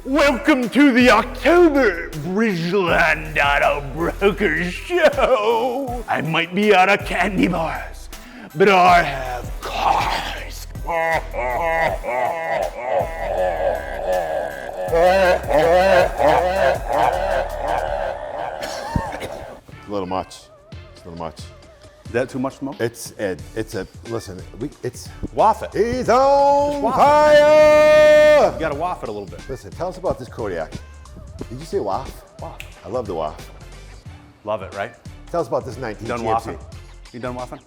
Welcome to the October Bridgeland Auto Brokers Show. I might be out of candy bars, but I have cars. A little much. It's a little much. Is that too much smoke? It's listen, it's Waff it. he's on waff it. fire. You gotta waff it a little bit. Listen, tell us about this Kodiak. Did you say waff? Waff. I love the waff. Love it, right? Tell us about this 19 Done GMC. waffing? You done waffing?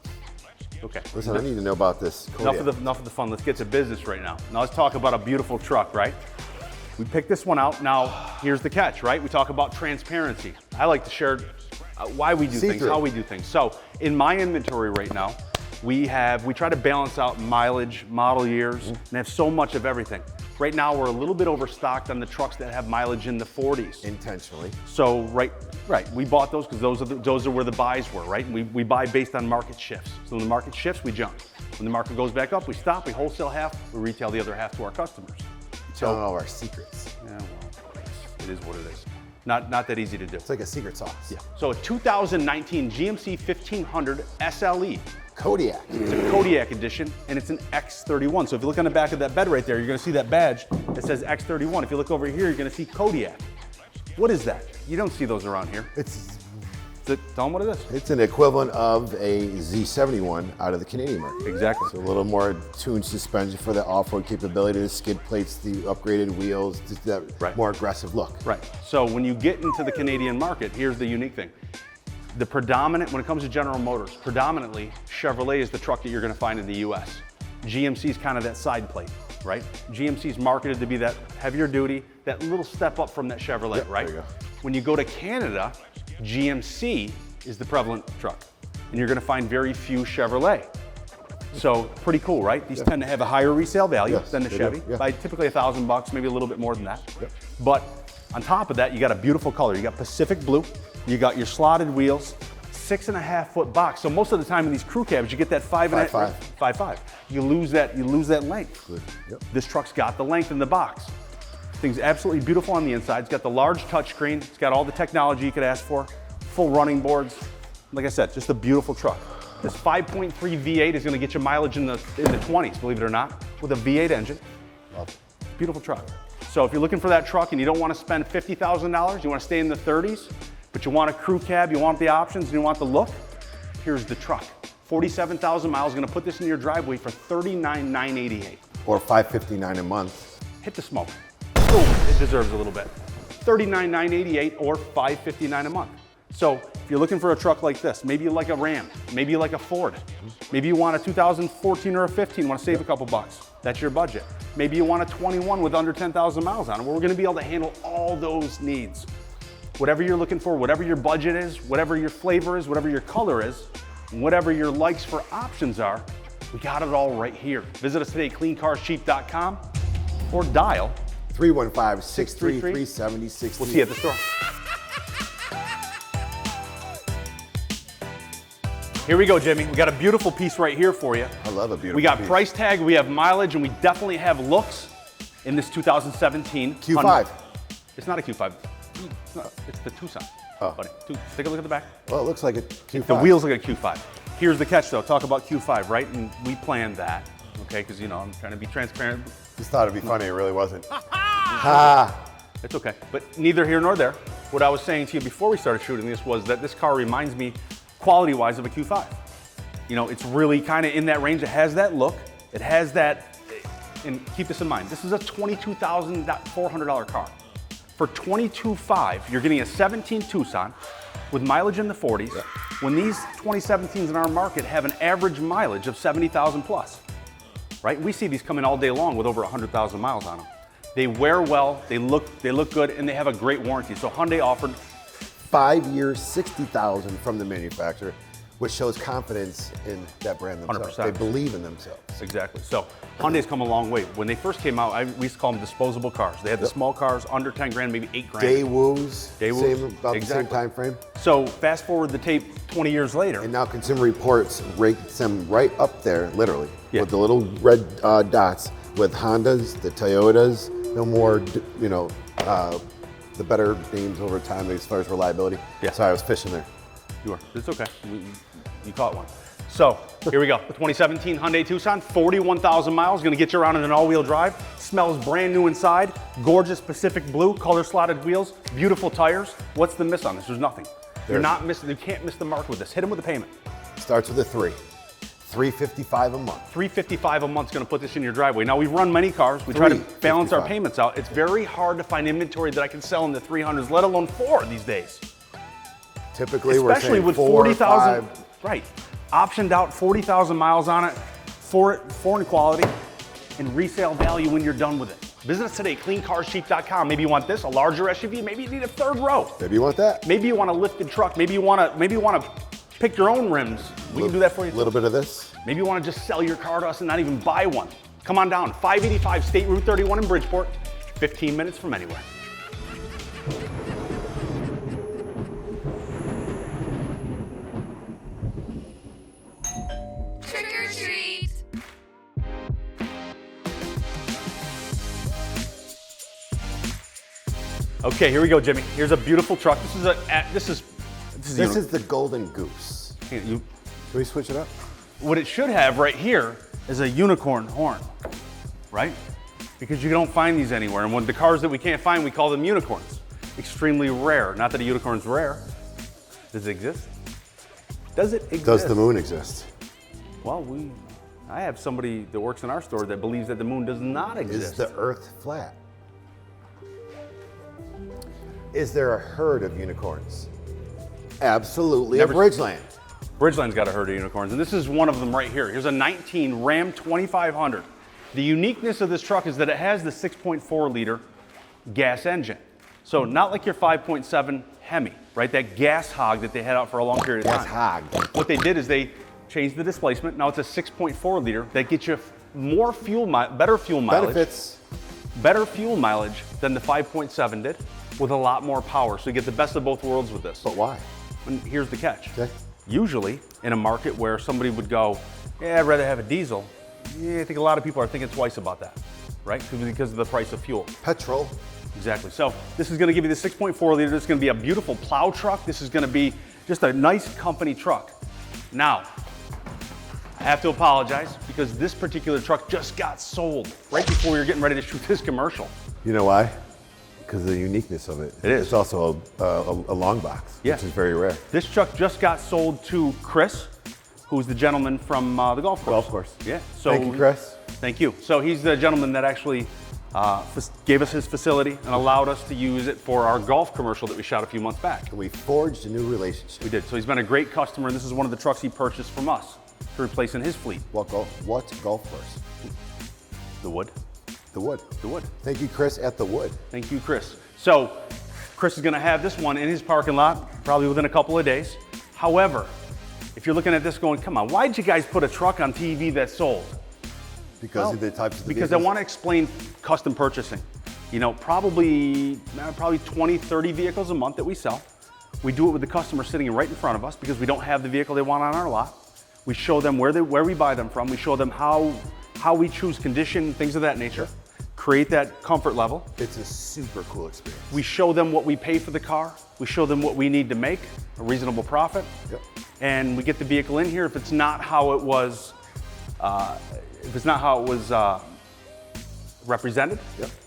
Okay. Listen, I need to know about this Kodiak. Enough of the fun. Let's get to business right now. Now let's talk about a beautiful truck, right? We picked this one out. Now, here's the catch, right? We talk about transparency. I like to share why we do things, how we do things. So in my inventory right now, we try to balance out mileage, model years, and have so much of everything. Right now, we're a little bit overstocked on the trucks that have mileage in the 40s. Intentionally. So right, we bought those because those are where the buys were, right? And we buy based on market shifts. So when the market shifts, we jump. When the market goes back up, we stop, we wholesale half, we retail the other half to our customers. Telling all our secrets. Yeah, well, it is what it is. Not that easy to do. It's like a secret sauce. Yeah. So a 2019 GMC 1500 SLE. Kodiak. It's a Kodiak edition, and it's an X31. So if you look on the back of that bed right there, you're gonna see that badge that says X31. If you look over here, you're gonna see Kodiak. What is that? You don't see those around here. Tell them what it is. It's an equivalent of a Z71 out of the Canadian market. Exactly. So a little more tuned suspension for the off-road capability, the skid plates, the upgraded wheels, just that more aggressive look. Right. So when you get into the Canadian market, here's the unique thing. The predominant, when it comes to General Motors, predominantly Chevrolet is the truck that you're gonna find in the US. GMC is kind of that side plate, right? GMC is marketed to be that heavier duty, that little step up from that Chevrolet, Yep, right? there you go. When you go to Canada, GMC is the prevalent truck, and you're gonna find very few Chevrolet. So pretty cool, right? These tend to have a higher resale value than the they Chevy, do, yeah. by typically $1,000, maybe a little bit more than that. Yep. But on top of that, you got a beautiful color. You got Pacific blue, you got your slotted wheels, 6.5-foot box. So most of the time in these crew cabs, you get that 5.5. You lose that length. Good. Yep. This truck's got the length in the box. Thing's absolutely beautiful on the inside. It's got the large touchscreen. It's got all the technology you could ask for. Full running boards. Like I said, just a beautiful truck. This 5.3 V8 is gonna get you mileage in the 20s, believe it or not, with a V8 engine. Love it. Beautiful truck. So if you're looking for that truck and you don't wanna spend $50,000, you wanna stay in the 30s, but you want a crew cab, you want the options, and you want the look, here's the truck. 47,000 miles, gonna put this in your driveway for $39,988. Or $559 a month. Hit the smoke. Boom, it deserves a little bit. $39,988 or $559 a month. So if you're looking for a truck like this, maybe you like a Ram, maybe you like a Ford, maybe you want a 2014 or a 15, want to save a couple bucks. That's your budget. Maybe you want a 21 with under 10,000 miles on it. Well, we're gonna be able to handle all those needs. Whatever you're looking for, whatever your budget is, whatever your flavor is, whatever your color is, whatever your likes for options are, we got it all right here. Visit us today at cleancarscheap.com or dial 315-633-7060. We'll see you at the store. Here we go, Jimmy. We got a beautiful piece right here for you. I love a beautiful We got piece. price tag, we have mileage, and we definitely have looks in this 2017 Q5. It's not a Q5. It's the Tucson. Oh. Buddy, take a look at the back. Well, it looks like a Q5. The wheels look like a Q5. Here's the catch, though. Talk about Q5, right? And we planned that, okay? Because, you know, I'm trying to be transparent. Just thought it'd be funny, it really wasn't. Ha! It's okay, but neither here nor there. What I was saying to you before we started shooting this was that this car reminds me, quality-wise, of a Q5. You know, it's really kind of in that range. It has that look. It has that, and keep this in mind, this is a $22,400 car. For $22,500, you're getting a 17 Tucson with mileage in the 40s, when these 2017s in our market have an average mileage of 70,000 plus, right? We see these coming all day long with over 100,000 miles on them. They wear well, they look good, and they have a great warranty. So Hyundai offered 5 years, 60,000 from the manufacturer, which shows confidence in that brand themselves. 100%. They believe in themselves. Exactly. So Hyundai's come a long way. When they first came out, we used to call them disposable cars. They had the small cars under 10 grand, maybe 8 grand. Daewoo's, same, about the same time frame. So fast forward the tape 20 years later. And now Consumer Reports rates them right up there, literally, with the little red dots with Hondas, the Toyotas, no more, you know, the better names over time as far as reliability. Yeah. Sorry, I was fishing there. You are. It's okay. You caught one. So here we go. The 2017 Hyundai Tucson, 41,000 miles. Going to get you around in an all-wheel drive. Smells brand new inside. Gorgeous Pacific blue, color-slotted wheels, beautiful tires. What's the miss on this? There's nothing. You're not missing. You can't miss the mark with this. Hit them with a payment. Starts with a 3. $355 a month. $355 a month is going to put this in your driveway. Now, we've run many cars. We try to balance our payments out. It's very hard to find inventory that I can sell in the 300s, let alone 4 these days. Typically, especially we're saying with 40,000. Right. Optioned out, 40,000 miles on it, foreign quality, and resale value when you're done with it. Visit us today, cleancarscheap.com. Maybe you want this, a larger SUV. Maybe you need a 3rd row. Maybe you want that. Maybe you want a lifted truck. Maybe you want to pick your own rims. We can do that for you. A little bit of this. Maybe you want to just sell your car to us and not even buy one. Come on down, 585 State Route 31 in Bridgeport, 15 minutes from anywhere. Trick or treat! Okay, here we go, Jimmy. Here's a beautiful truck. This is the Golden Goose. Can we switch it up? What it should have right here is a unicorn horn, right? Because you don't find these anywhere. And when the cars that we can't find, we call them unicorns. Extremely rare. Not that a unicorn's rare. Does it exist? Does it exist? Does the moon exist? Well, I have somebody that works in our store that believes that the moon does not exist. Is the Earth flat? Is there a herd of unicorns? Absolutely. Never- A Bridgeland. Bridgeland's got a herd of unicorns, and this is one of them right here. Here's a 19 Ram 2500. The uniqueness of this truck is that it has the 6.4 liter gas engine. So not like your 5.7 Hemi, right? That gas hog that they had out for a long period of time. Gas hog. What they did is they changed the displacement. Now it's a 6.4 liter that gets you more better fuel mileage. Benefits. Better fuel mileage than the 5.7 did, with a lot more power. So you get the best of both worlds with this. But why? And here's the catch. Okay. Usually, in a market where somebody would go, yeah, I'd rather have a diesel, yeah, I think a lot of people are thinking twice about that, right? Because of the price of fuel. Petrol. Exactly. So this is going to give you the 6.4 liter. This is going to be a beautiful plow truck. This is going to be just a nice company truck. Now, I have to apologize because this particular truck just got sold right before we were getting ready to shoot this commercial. You know why? Because of the uniqueness of it. It is. It's also a long box, Yeah. which is very rare. This truck just got sold to Chris, who's the gentleman from the golf course. Golf course. Yeah. So Thank you, Chris. Thank you. So he's the gentleman that actually gave us his facility and allowed us to use it for our golf commercial that we shot a few months back. And we forged a new relationship. We did. So he's been a great customer, and this is one of the trucks he purchased from us to replace in his fleet. What golf course? The Wood. The Wood. The Wood. Thank you, Chris, at the Wood. Thank you, Chris. So Chris is going to have this one in his parking lot probably within a couple of days. However, if you're looking at this going, come on, why'd you guys put a truck on TV that's sold? Because of the types of Because I want to explain custom purchasing. You know, probably 20, 30 vehicles a month that we sell. We do it with the customer sitting right in front of us because we don't have the vehicle they want on our lot. We show them where we buy them from. We show them how we choose condition, things of that nature. Create that comfort level. It's a super cool experience. We show them what we pay for the car. We show them what we need to make, a reasonable profit. Yep. And we get the vehicle in here if it's not how it was represented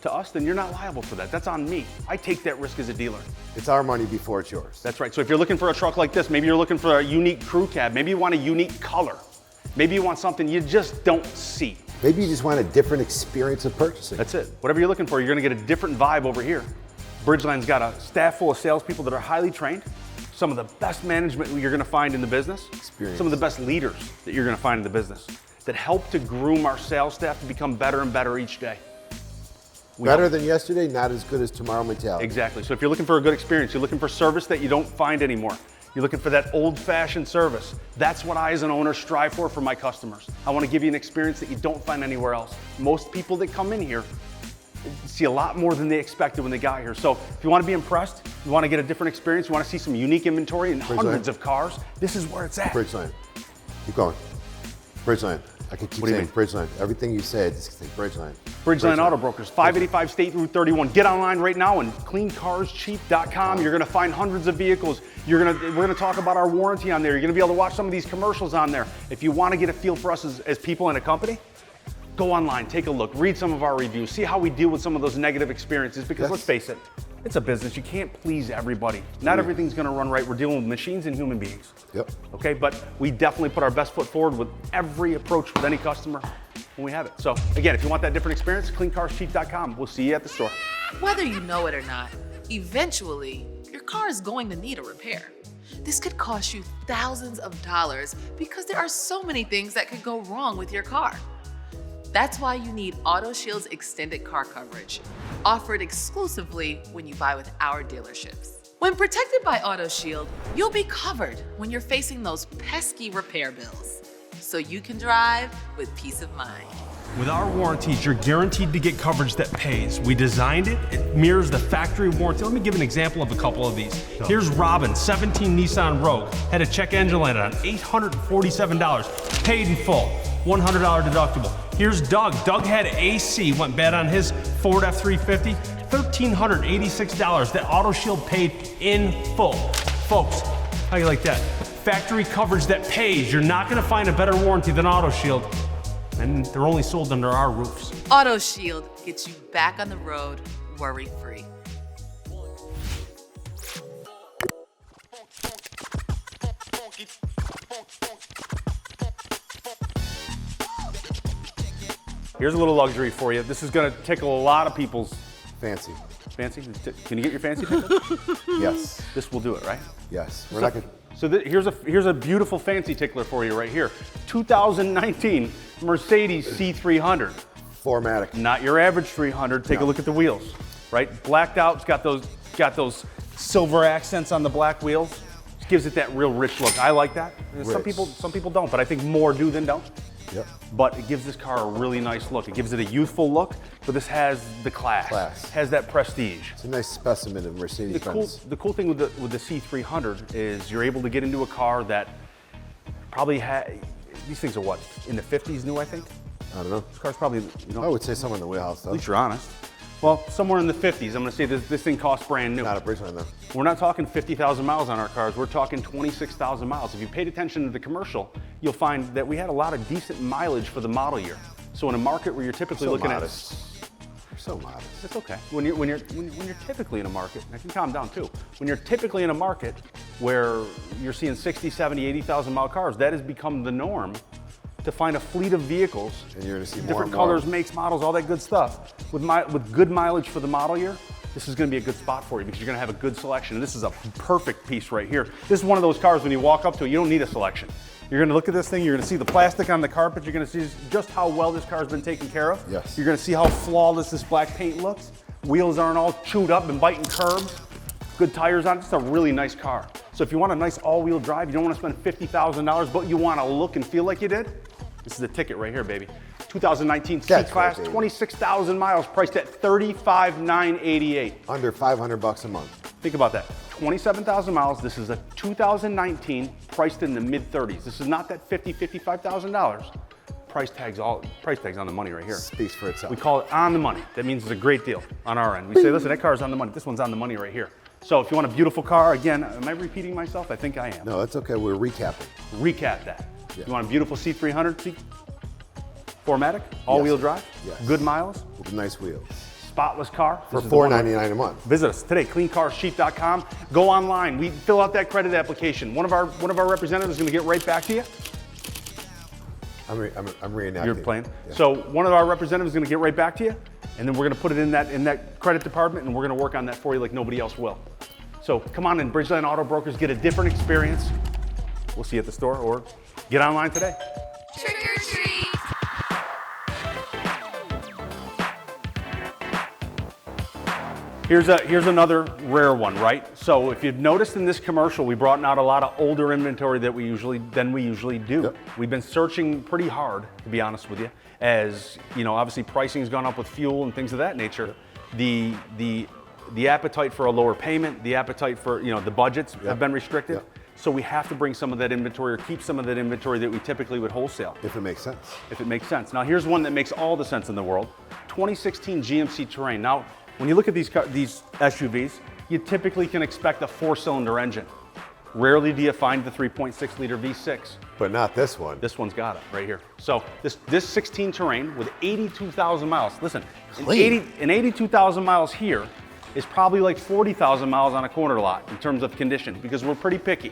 to us, then you're not liable for that. That's on me. I take that risk as a dealer. It's our money before it's yours. That's right. So if you're looking for a truck like this, maybe you're looking for a unique crew cab, maybe you want a unique color, maybe you want something you just don't see. Maybe you just want a different experience of purchasing. That's it. Whatever you're looking for, you're going to get a different vibe over here. Bridgeland's got a staff full of salespeople that are highly trained, some of the best management you're going to find in the business, Experience. some of the best leaders that you're going to find in the business that help to groom our sales staff to become better and better each day. Better than yesterday, not as good as tomorrow mentality. Exactly. So if you're looking for a good experience, you're looking for service that you don't find anymore. You're looking for that old-fashioned service. That's what I, as an owner, strive for my customers. I want to give you an experience that you don't find anywhere else. Most people that come in here see a lot more than they expected when they got here. So if you want to be impressed, you want to get a different experience, you want to see some unique inventory and hundreds of cars, this is where it's at. Bridgeland. Keep going. Bridgeland. I could keep What do you saying Bridgeland. Everything you said, just say Bridgeland. Bridgeland Auto Brokers, 585 State Route 31. Get online right now on cleancarscheap.com. You're gonna find hundreds of vehicles. We're gonna talk about our warranty on there. You're gonna be able to watch some of these commercials on there. If you wanna get a feel for us as people in a company, go online, take a look, read some of our reviews, see how we deal with some of those negative experiences, because let's face it, it's a business. You can't please everybody. Not everything's gonna run right. We're dealing with machines and human beings. Yep. Okay, but we definitely put our best foot forward with every approach with any customer when we have it. So again, if you want that different experience, cleancarscheap.com. We'll see you at the store. Whether you know it or not, eventually, your car is going to need a repair. This could cost you thousands of dollars because there are so many things that could go wrong with your car. That's why you need AutoShield's extended car coverage, offered exclusively when you buy with our dealerships. When protected by AutoShield, you'll be covered when you're facing those pesky repair bills, so you can drive with peace of mind. With our warranties, you're guaranteed to get coverage that pays. We designed it, it mirrors the factory warranty. Let me give an example of a couple of these. Here's Robin, 17 Nissan Rogue, had a check engine light on, $847, paid in full, $100 deductible. Here's Doug. Doug had AC, went bad on his Ford F-350, $1,386. That AutoShield paid in full. Folks, how you like that? Factory coverage that pays. You're not gonna find a better warranty than AutoShield, and they're only sold under our roofs. AutoShield gets you back on the road worry-free. Here's a little luxury for you. This is gonna tickle a lot of people's Fancy. fancy. Can you get your fancy tickle? Yes. This will do it, right? Yes. We're not gonna. So here's a beautiful fancy tickler for you right here. 2019 Mercedes C300. 4MATIC. Not your average 300. Take a look at the wheels, right? Blacked out. It's got those silver accents on the black wheels. It gives it that real rich look. I like that. Some people don't, but I think more do than don't. Yep. But it gives this car a really nice look. It gives it a youthful look, but this has the class. Has that prestige. It's a nice specimen of Mercedes-Benz. The cool thing with the C300 is you're able to get into a car that probably these things are what, in the 50s new, I think? I don't know. This car's probably, I would say somewhere in the wheelhouse, though. at least you're honest. Well, somewhere in the 50s. I'm gonna say this thing costs brand new. Not a Bridgeland, though. We're not talking 50,000 miles on our cars. We're talking 26,000 miles. If you paid attention to the commercial, you'll find that we had a lot of decent mileage for the model year. So in a market where you're typically looking modest. You're so modest. It's okay. When you're typically in a market, I can calm down too. When you're typically in a market where you're seeing 60, 70, 80,000 mile cars, that has become the norm to find a fleet of vehicles, And you're gonna see more different and more. colors, makes, models, all that good stuff. With good mileage for the model year, this is gonna be a good spot for you because you're gonna have a good selection. And this is a perfect piece right here. This is one of those cars when you walk up to it, you don't need a selection. You're gonna look at this thing, you're gonna see the plastic on the carpet, you're gonna see just how well this car's been taken care of. Yes. You're gonna see how flawless this black paint looks. Wheels aren't all chewed up and biting curbs. Good tires on it, it's a really nice car. So if you want a nice all-wheel drive, you don't wanna spend $50,000, but you wanna look and feel like you did, this is the ticket right here, baby. 2019 C-Class, 26,000 miles, priced at $35,988. Under $500 a month. Think about that. 27,000 miles. This is a 2019, priced in the mid-30s. This is not that $50,000, $55,000. Price tags on the money right here. Speaks for itself. We call it on the money. That means it's a great deal on our end. We say, listen, that car's on the money. This one's on the money right here. So if you want a beautiful car, again, am I repeating myself? I think I am. No, that's okay. We're recapping. Recap that. Yeah. You want a beautiful C300, 4MATIC, all-wheel drive, Yes. Good miles, With nice wheels. spotless car. For This is the one $499 a month. Visit us today, cleancarscheap.com. Go online. We fill out that credit application. One of our representatives is going to get right back to you. I'm reenacting. You're playing. Yeah. So one of our representatives is going to get right back to you, and then we're going to put it in that credit department, and we're going to work on that for you like nobody else will. So come on in, Bridgeland Auto Brokers, get a different experience. We'll see you at the store or get online today. Trick or treat! Here's another rare one, right? So if you've noticed in this commercial, we brought out a lot of older inventory than we usually do. Yep. We've been searching pretty hard, to be honest with you, as obviously pricing's gone up with fuel and things of that nature. The appetite for a lower payment, the appetite for the budgets have been restricted. Yep. So we have to bring some of that inventory or keep some of that inventory that we typically would wholesale. If it makes sense. If it makes sense. Now here's one that makes all the sense in the world. 2016 GMC Terrain. Now, when you look at these SUVs, you typically can expect a 4-cylinder engine. Rarely do you find the 3.6 liter V6. But not this one. This one's got it right here. So this 16 Terrain with 82,000 miles. Listen, Clean. 82,000 miles here is probably like 40,000 miles on a corner lot in terms of condition, because we're pretty picky.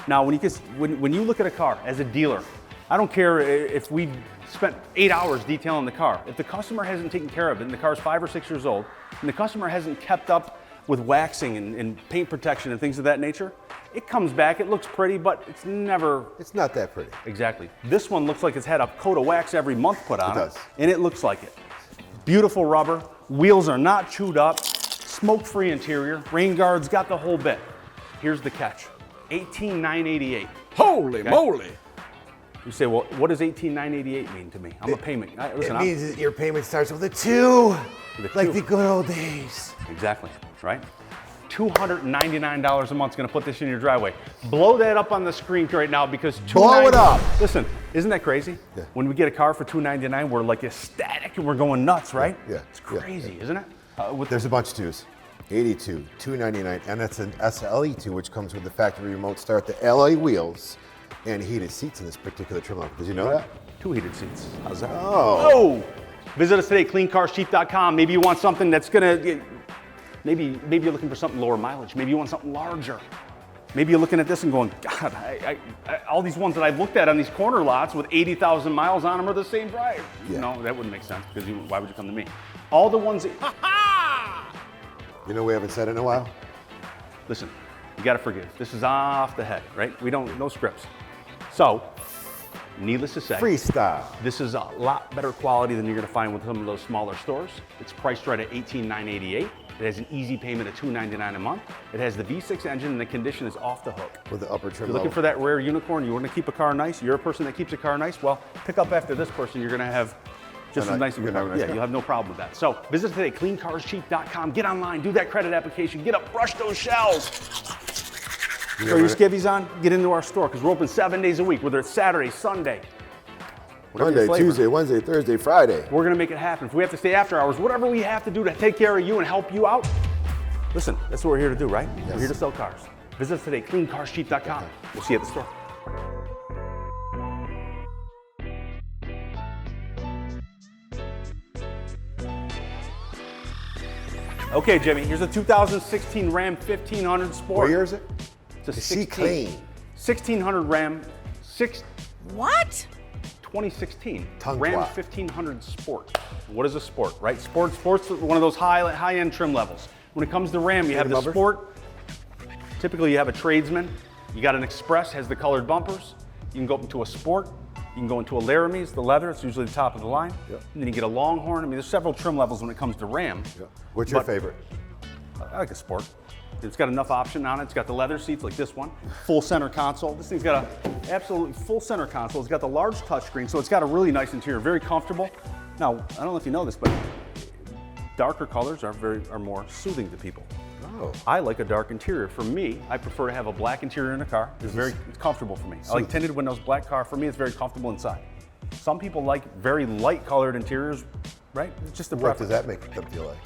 Now, when you look at a car as a dealer, I don't care if we spent 8 hours detailing the car. If the customer hasn't taken care of it and the car's 5 or 6 years old, and the customer hasn't kept up with waxing and paint protection and things of that nature, it comes back, it looks pretty, but it's not that pretty. Exactly. This one looks like it's had a coat of wax every month put on it. It does. And it looks like it. Beautiful rubber, wheels are not chewed up, smoke-free interior, rain guards, got the whole bit. Here's the catch, $18,988. Holy moly! You say, well, what does $18,988 mean to me? I'm a payment. Listen, It means that your payment starts with a 2, With a like 2. the good old days. Exactly, right? $299 a month is gonna put this in your driveway. Blow that up on the screen right now, because Blow it up. Listen, isn't that crazy? Yeah. When we get a car for $299, we're like ecstatic and we're going nuts, right? Yeah, It's yeah, crazy, isn't it? There's a bunch of 2s. 82, 299, and that's an SLE2, which comes with the factory remote start, the alloy wheels, and heated seats in this particular trim level. Did you know that? 2 heated seats. How's that? Oh. Visit us today, cleancarscheap.com. Maybe you want something that's gonna, maybe you're looking for something lower mileage. Maybe you want something larger. Maybe you're looking at this and going, God, all these ones that I've looked at on these corner lots with 80,000 miles on them are the same price. Yeah. No, that wouldn't make sense, because why would you come to me? All the ones that, You know we haven't said it in a while? listen, you gotta forgive. This is off the head, right? No scripts. So, needless to say, Freestyle. this is a lot better quality than you're gonna find with some of those smaller stores. It's priced right at $18,988. It has an easy payment of $299 a month. It has the V6 engine, and the condition is off the hook. With the upper trim If you're level. looking for that rare unicorn, you want to keep a car nice, you're a person that keeps a car nice, well, pick up after this person, you're gonna have just as nice of a you're gonna car. have a nice Yeah, car. you'll have no problem with that. So visit today, cleancarscheap.com, get online, do that credit application, get up, brush those shells. Throw your skivvies on, get into our store, because we're open 7 days a week, whether it's Saturday, Sunday, whatever your Monday, flavor. Tuesday, Wednesday, Thursday, Friday. We're gonna make it happen. If we have to stay after hours, whatever we have to do to take care of you and help you out, listen, that's what we're here to do, right? Yes. We're here to sell cars. Visit us today, cleancarscheap.com. We'll see you at the store. Okay, Jimmy, here's a 2016 Ram 1500 Sport. What year is it? It's a Is she clean? 1600 Ram, What? 2016 Tongue Ram twat. 1500 Sport. What is a Sport, right? Sport's one of those high-end trim levels. When it comes to Ram, you have the bumpers? Sport. Typically, you have a Tradesman. You got an Express, has the colored bumpers. You can go up into a Sport. You can go into a Laramies, the leather. It's usually the top of the line. Yep. And then you get a Longhorn. I mean, there's several trim levels when it comes to Ram. What's your But- favorite? I like a Sport. It's got enough option on it. It's got the leather seats like this one. Full center console. This thing's got a absolutely full center console. It's got the large touchscreen, so it's got a really nice interior, very comfortable. Now, I don't know if you know this, but darker colors are more soothing to people. Oh. I like a dark interior. For me, I prefer to have a black interior in a car. It's comfortable for me. I like tinted windows, black car. For me, it's very comfortable inside. Some people like very light colored interiors, right? It's just a What preference. does that make them feel like?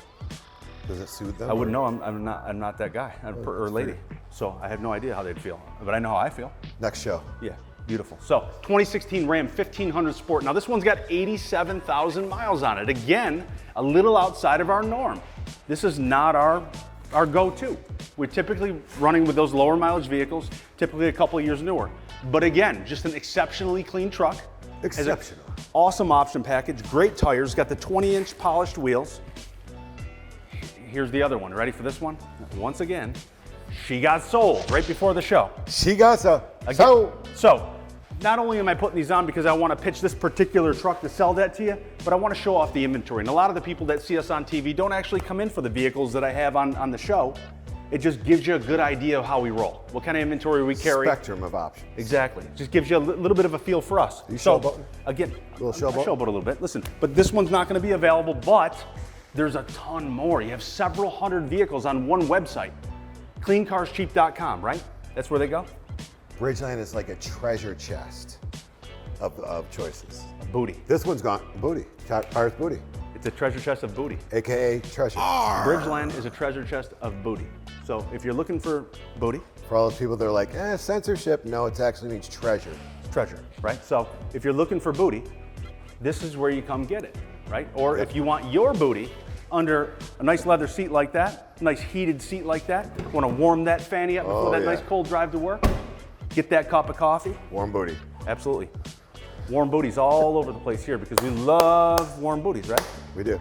Does it soothe them? I wouldn't know. I'm not that guy or lady. So I have no idea how they'd feel. But I know how I feel. Next show. Yeah, beautiful. So 2016 Ram 1500 Sport. Now this one's got 87,000 miles on it. Again, a little outside of our norm. This is not our go-to. We're typically running with those lower mileage vehicles, typically a couple of years newer. But again, just an exceptionally clean truck. Has an Exceptional. awesome option package, great tires, got the 20-inch polished wheels. Here's the other one. Ready for this one? Once again, she got sold right before the show. She got so. So, not only am I putting these on because I want to pitch this particular truck to sell that to you, but I want to show off the inventory. And a lot of the people that see us on TV don't actually come in for the vehicles that I have on the show. It just gives you a good idea of how we roll, what kind of inventory we carry. Spectrum of options. Exactly. Just gives you a little bit of a feel for us. You So, showboating? again, Little I showboat? showboat a little bit. Listen, but this one's not going to be available, but there's a ton more. You have several hundred vehicles on one website, cleancarscheap.com, right? That's where they go? Bridgeland is like a treasure chest of choices. Booty. This one's gone. Booty. Tires booty. It's a treasure chest of booty. AKA treasure. Bridgeland is a treasure chest of booty. So if you're looking for booty, For all those people that are like, censorship. No, it actually means treasure. treasure, right? So if you're looking for booty, this is where you come get it, right? Or if you want your booty under a nice leather seat like that, a nice heated seat like that, want to warm that fanny up before that nice cold drive to work, get that cup of coffee. Warm booty. Absolutely. Warm booties all over the place here because we love warm booties, right? We do.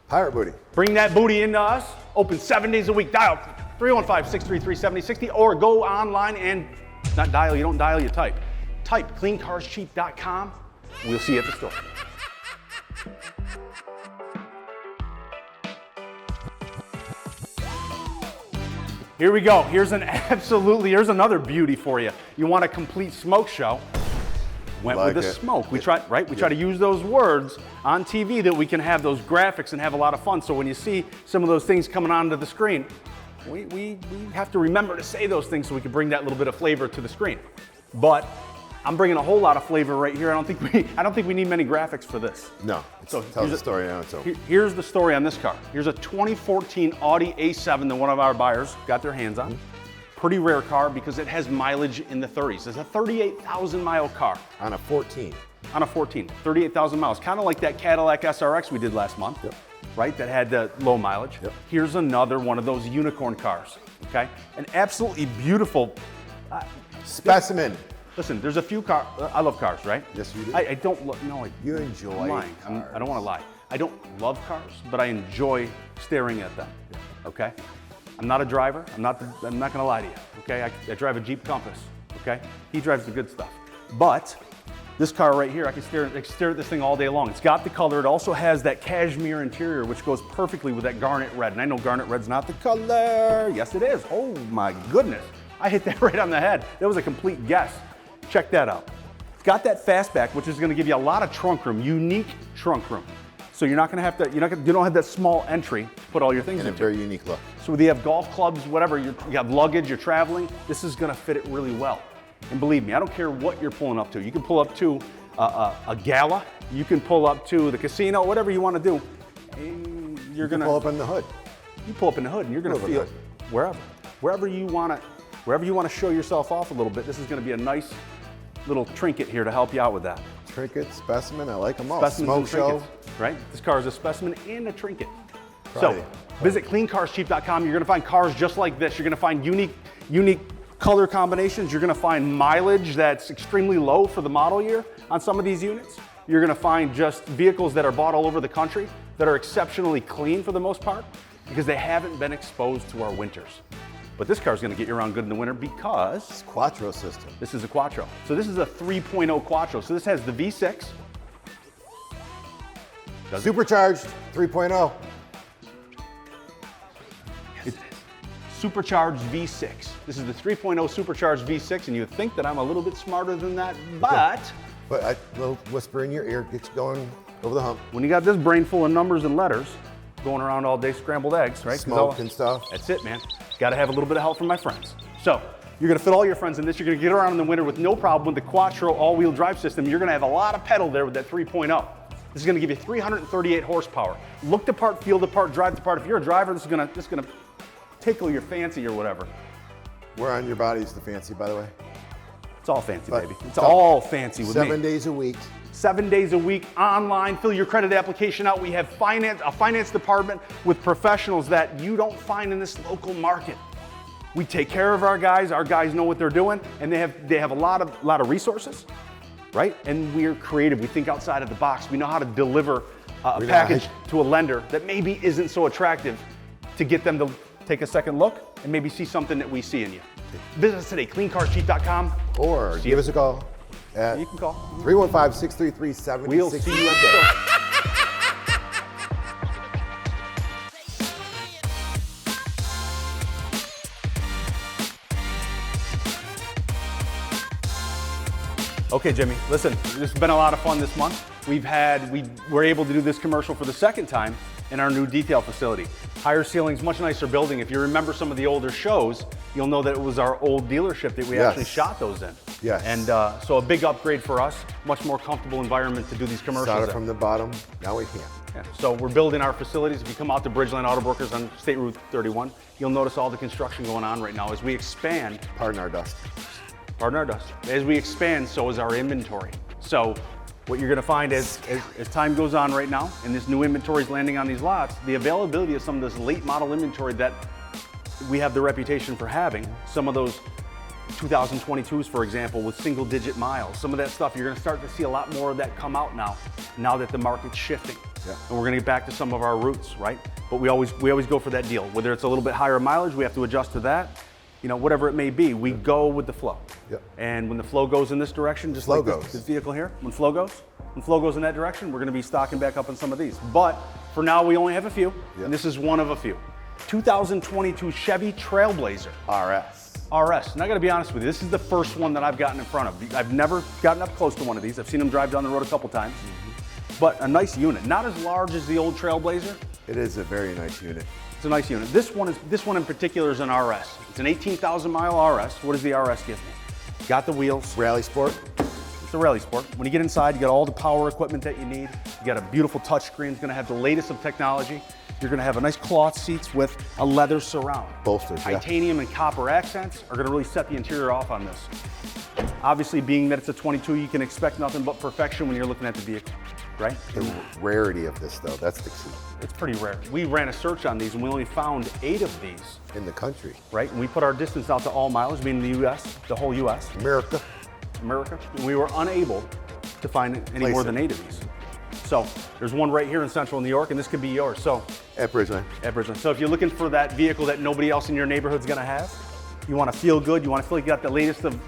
Pirate booty. Bring that booty into us. Open 7 days a week. Dial 315-633-7060 or go online and not dial, you don't dial, you type. Type cleancarscheap.com. We'll see you at the store. Here we go. Here's another beauty for you. You want a complete smoke show? Went Like with the it. smoke. We try to use those words on TV that we can have those graphics and have a lot of fun. So when you see some of those things coming onto the screen, we have to remember to say those things so we can bring that little bit of flavor to the screen. But I'm bringing a whole lot of flavor right here. I don't think we need many graphics for this. No. So Tell the story on its own. Here's the story on this car. Here's a 2014 Audi A7 that one of our buyers got their hands on. Pretty rare car because it has mileage in the 30s. It's a 38,000 mile car. On a 14. On a 14, 38,000 miles. Kind of like that Cadillac SRX we did last month, right? That had the low mileage. Here's another one of those unicorn cars, okay? An absolutely beautiful Specimen. Listen, there's a few cars. I love cars, right? Yes, you do. I don't. No, You enjoy I'm lying. I don't want to lie. I don't love cars, but I enjoy staring at them. Okay. I'm not a driver. I'm not going to lie to you. Okay. I drive a Jeep Compass. Okay. He drives the good stuff. But this car right here, I can stare at this thing all day long. It's got the color. It also has that cashmere interior, which goes perfectly with that garnet red. And I know garnet red's not the color. Yes, it is. Oh my goodness. I hit that right on the head. That was a complete guess. Check that out. It's got that fastback, which is going to give you a lot of trunk room, unique trunk room. So you're not going to have to, you don't have that small entry to put all your things And a into. very unique look. So whether you have golf clubs, whatever, you have luggage, you're traveling, this is going to fit it really well. And believe me, I don't care what you're pulling up to. You can pull up to a gala, you can pull up to the casino, whatever you want to do. And you're going to pull up in the hood. You pull up in the hood, and you're going to feel wherever you want to show yourself off a little bit. This is going to be a nice little trinket here to help you out with that. Trinket, specimen, I like them all. Specimens Smoke and show. trinkets, right? This car is a specimen and a trinket. Proud of So you. visit cleancarscheap.com. You're going to find cars just like this. You're going to find unique color combinations. You're going to find mileage that's extremely low for the model year on some of these units. You're going to find just vehicles that are bought all over the country that are exceptionally clean for the most part because they haven't been exposed to our winters. But this car is going to get you around good in the winter because Quattro system. this is a Quattro. So this is a 3.0 Quattro. So this has the V6. Supercharged 3.0. It's supercharged V6. This is the 3.0 supercharged V6, and you would think that I'm a little bit smarter than that, but But a little whisper in your ear gets you going over the hump. when you got this brain full of numbers and letters, going around all day scrambled eggs, right? 'Cause Smoke and stuff. That's it, man. Got to have a little bit of help from my friends. So you're going to fit all your friends in this. You're going to get around in the winter with no problem with the Quattro all-wheel drive system. You're going to have a lot of pedal there with that 3.0. This is going to give you 338 horsepower. Look the part, feel the part, drive the part. If you're a driver, this is going to tickle your fancy or whatever. Where on your body is the fancy, by the way? It's all fancy, But baby. It's all fancy with me. 7 days a week. 7 days a week online. Fill your credit application out. We have a finance department with professionals that you don't find in this local market. We take care of our guys. Our guys know what they're doing, and they have a lot of resources, right? And we're creative. We think outside of the box. We know how to deliver a package to a lender that maybe isn't so attractive to get them to take a second look and maybe see something that we see in you. Visit us today, cleancarscheap.com. Or See give you. us a call at You can call. 315-633-7060. We'll see you at the store. Okay, Jimmy, listen, this has been a lot of fun this month. We were able to do this commercial for the second time in our new detail facility. Higher ceilings, much nicer building. If you remember some of the older shows, you'll know that it was our old dealership that we actually shot those in. Yes. And so a big upgrade for us, much more comfortable environment to do these commercials Started in. from the bottom, now we can. Yeah. So we're building our facilities. If you come out to Bridgeland Auto Brokers on State Route 31, you'll notice all the construction going on right now as we expand. Pardon our dust. Pardon our dust. As we expand, so is our inventory. So what you're gonna find as time goes on right now, and this new inventory is landing on these lots, the availability of some of this late model inventory that we have the reputation for having, some of those 2022s, for example, with single digit miles, some of that stuff, you're gonna start to see a lot more of that come out now that the market's shifting. Yeah. And we're gonna get back to some of our roots, right? But we always go for that deal. Whether it's a little bit higher mileage, we have to adjust to that. You know, whatever it may be, we go with the flow. Yep. And when the flow goes in this direction, just Flow like goes. this vehicle here, when flow goes in that direction, we're gonna be stocking back up on some of these. But for now, we only have a few, Yep. and this is one of a few. 2022 Chevy Trailblazer RS. RS. And I gotta be honest with you, this is the first one that I've gotten in front of. I've never gotten up close to one of these. I've seen them drive down the road a couple times. But a nice unit, not as large as the old Trailblazer. It is a very nice unit. It's a nice unit. This one in particular is an RS. It's an 18,000 mile RS. What does the RS give me? Got the wheels. Rally Sport. It's a rally sport. When you get inside, you got all the power equipment that you need. You got a beautiful touchscreen. It's gonna have the latest of technology. You're gonna have a nice cloth seats with a leather surround. Bolsters, yeah. Titanium and copper accents are gonna really set the interior off on this. Obviously, being that it's a 22, you can expect nothing but perfection when you're looking at the vehicle, right? The rarity of this, though, that's the key. It's pretty rare. We ran a search on these and we only found 8 of these, In the country. right? And we put our distance out to all mileage, meaning the US, the whole US, America. America, and we were unable to find any Place more it. than 8 of these. So there's one right here in central New York, and this could be yours. So At Bridgeland. at Bridgeland. So if you're looking for that vehicle that nobody else in your neighborhood's gonna have, you wanna feel good, you wanna feel like you got the latest of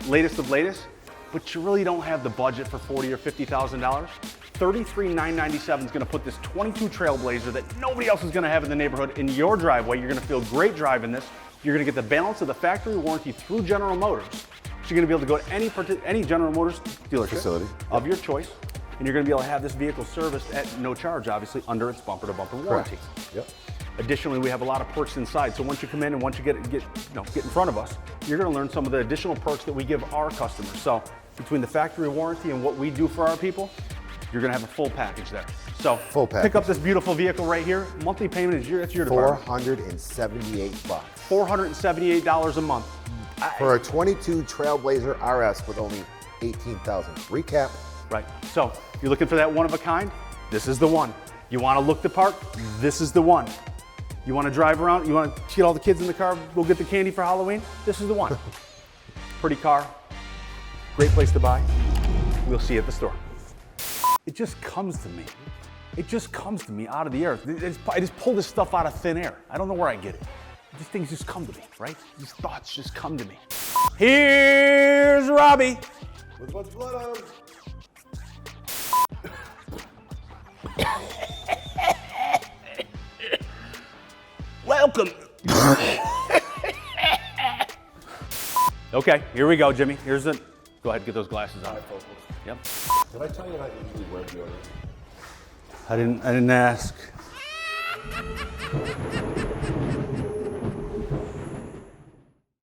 latest, but you really don't have the budget for $40,000 or $50,000, $33,997 is gonna put this 22 Trailblazer that nobody else is gonna have in the neighborhood in your driveway. You're gonna feel great driving this. You're gonna get the balance of the factory warranty through General Motors. So you're gonna be able to go to any General Motors dealership Facility. of your choice, and you're gonna be able to have this vehicle serviced at no charge, obviously, under its bumper-to-bumper warranty. Yep. Additionally, we have a lot of perks inside. So once you come in and once you get in front of us, you're gonna learn some of the additional perks that we give our customers. So between the factory warranty and what we do for our people, you're gonna have a full package there. So Full pick package. up this beautiful vehicle right here. Monthly payment is it's your department. $478. $478 a month. For a 22 Trailblazer RS with only 18,000. Recap. Right. So you're looking for that one of a kind? This is the one. You wanna look the part? This is the one. You wanna drive around? You wanna get all the kids in the car, go get the candy for Halloween? This is the one. Pretty car. Great place to buy. We'll see you at the store. It just comes to me. It just comes to me out of the earth. I just pull this stuff out of thin air. I don't know where I get it. These things just come to me, right? These thoughts just come to me. Here's Robbie. With what's blood on him? Welcome. Okay, here we go, Jimmy. Here's the. Go ahead, get those glasses on. Yep. Did I tell you I usually wear deodorant? I didn't ask.